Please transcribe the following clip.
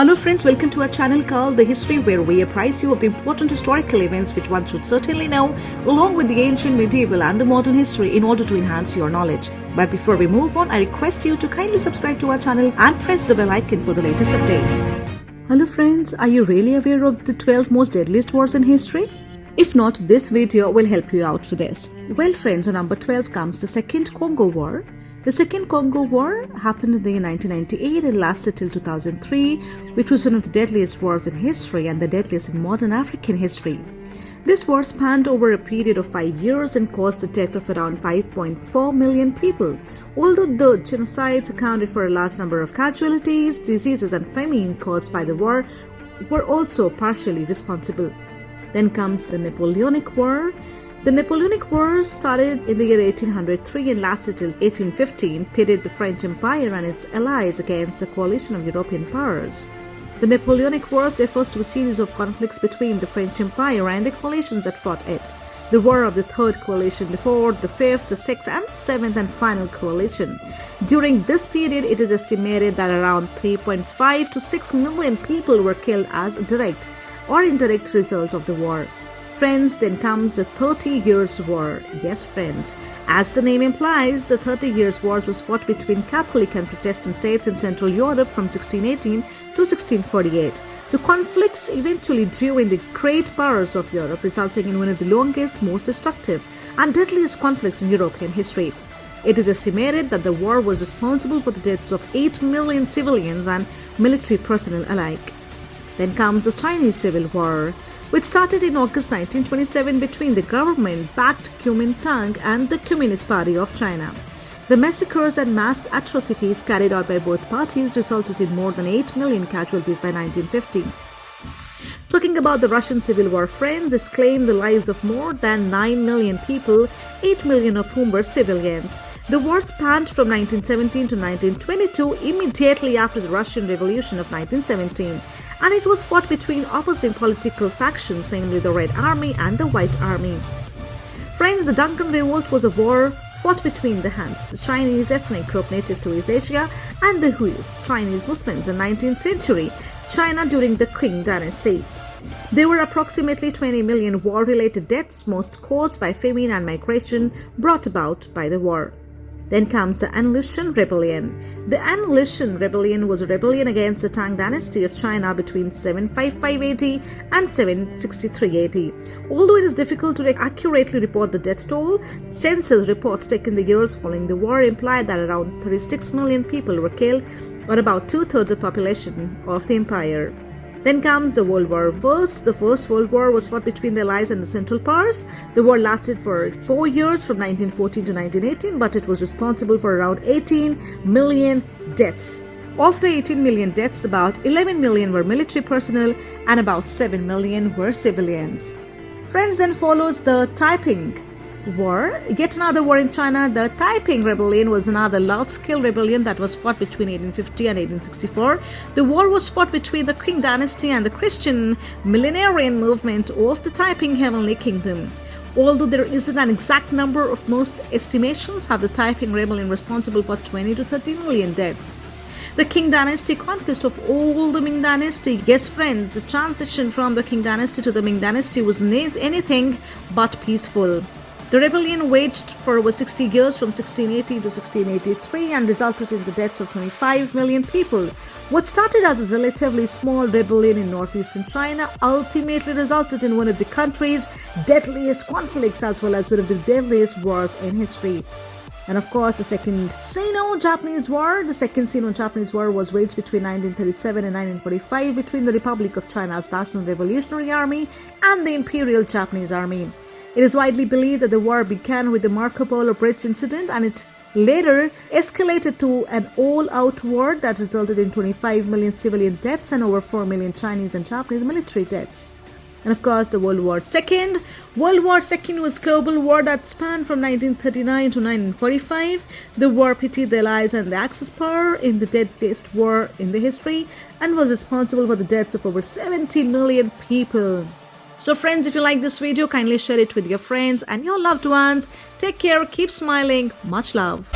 Hello friends, welcome to our channel called The History, where we apprise you of the important historical events which one should certainly know, along with the ancient, medieval and the modern history in order to enhance your knowledge. But before we move on, I request you to kindly subscribe to our channel and press the bell icon for the latest updates. Hello friends, are you really aware of the 12 most deadliest wars in history? If not, this video will help you out for this. Well friends, on number 12 comes the Second Congo War. The Second Congo War happened in the year 1998 and lasted till 2003, which was one of the deadliest wars in history and the deadliest in modern African history. This war spanned over a period of 5 years and caused the death of around 5.4 million people. Although the genocides accounted for a large number of casualties, diseases and famine caused by the war were also partially responsible. Then comes the Napoleonic War. The Napoleonic Wars started in the year 1803 and lasted till 1815, pitted the French Empire and its allies against a coalition of European powers. The Napoleonic Wars refers to a series of conflicts between the French Empire and the coalitions that fought it. The War of the Third Coalition, the Fourth, the Fifth, the Sixth and Seventh and Final Coalition. During this period, it is estimated that around 3.5 to 6 million people were killed as a direct or indirect result of the war. Friends, then comes the 30 Years' War. Yes, friends, as the name implies, the 30 Years' War was fought between Catholic and Protestant states in Central Europe from 1618 to 1648. The conflicts eventually drew in the great powers of Europe, resulting in one of the longest, most destructive and deadliest conflicts in European history. It is estimated that the war was responsible for the deaths of 8 million civilians and military personnel alike. Then comes the Chinese Civil War, which started in August 1927 between the government-backed Kuomintang and the Communist Party of China. The massacres and mass atrocities carried out by both parties resulted in more than 8 million casualties by 1950. Talking about the Russian Civil War, friends, this claimed the lives of more than 9 million people, 8 million of whom were civilians. The war spanned from 1917 to 1922, immediately after the Russian Revolution of 1917. And it was fought between opposing political factions, namely the Red Army and the White Army. Friends, the Duncan Revolt was a war fought between the Hans, the Chinese ethnic group native to East Asia, and the Huis, Chinese Muslims in 19th century China during the Qing dynasty. There were approximately 20 million war-related deaths, most caused by famine and migration brought about by the war. Then comes the Andalusian Rebellion. The Andalusian Rebellion was a rebellion against the Tang dynasty of China between 755 AD and 763 AD. Although it is difficult to accurately report the death toll, census reports taken the years following the war implied that around 36 million people were killed, or about two-thirds of the population of the empire. Then comes the World War I. The First World War was fought between the Allies and the Central Powers. The war lasted for 4 years from 1914 to 1918, but it was responsible for around 18 million deaths. Of the 18 million deaths, about 11 million were military personnel and about 7 million were civilians. Friends, then follows the Taiping War, yet another war in China. The Taiping Rebellion was another large-scale rebellion that was fought between 1850 and 1864. The war was fought between the Qing dynasty and the Christian millenarian movement of the Taiping Heavenly Kingdom. Although there isn't an exact number, of most estimations have the Taiping Rebellion responsible for 20 to 30 million deaths. The Qing dynasty conquest of all the Ming dynasty. Yes, friends, the transition from the Qing dynasty to the Ming dynasty was anything but peaceful. The rebellion waged for over 60 years from 1680 to 1683 and resulted in the deaths of 25 million people. What started as a relatively small rebellion in northeastern China ultimately resulted in one of the country's deadliest conflicts as well as one of the deadliest wars in history. And of course, the Second Sino-Japanese War. The Second Sino-Japanese War was waged between 1937 and 1945 between the Republic of China's National Revolutionary Army and the Imperial Japanese Army. It is widely believed that the war began with the Marco Polo Bridge incident and it later escalated to an all-out war that resulted in 25 million civilian deaths and over 4 million Chinese and Japanese military deaths. And of course, the World War II. World War II was a global war that spanned from 1939 to 1945. The war pitted the Allies and the Axis power in the deadliest war in the history and was responsible for the deaths of over 70 million people. So friends, if you like this video, kindly share it with your friends and your loved ones. Take care, keep smiling, much love.